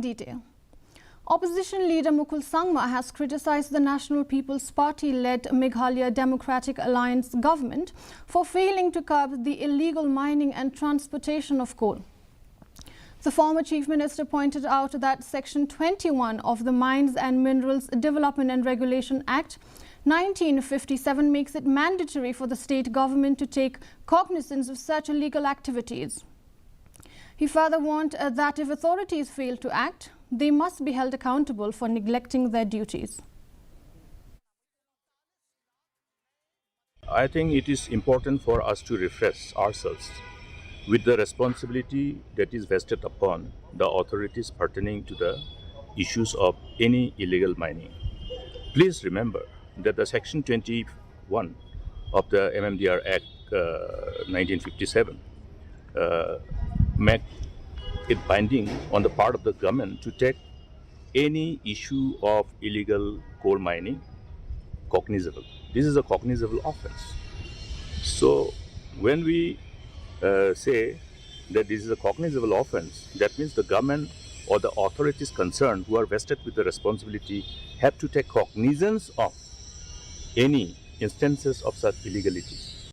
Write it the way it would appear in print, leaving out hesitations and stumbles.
detail. Opposition leader Mukul Sangma has criticized the National People's Party-led Meghalaya Democratic Alliance government for failing to curb the illegal mining and transportation of coal. The former Chief Minister pointed out that Section 21 of the Mines and Minerals Development and Regulation Act 1957 makes it mandatory for the state government to take cognizance of such illegal activities. He further warned that if authorities fail to act, they must be held accountable for neglecting their duties. I think it is important for us to refresh ourselves with the responsibility that is vested upon the authorities pertaining to the issues of any illegal mining. Please remember that the Section 21 of the MMDR Act 1957 make it binding on the part of the government to take any issue of illegal coal mining cognizable. This is a cognizable offense. So when we say that this is a cognizable offense, that means the government or the authorities concerned who are vested with the responsibility have to take cognizance of any instances of such illegalities.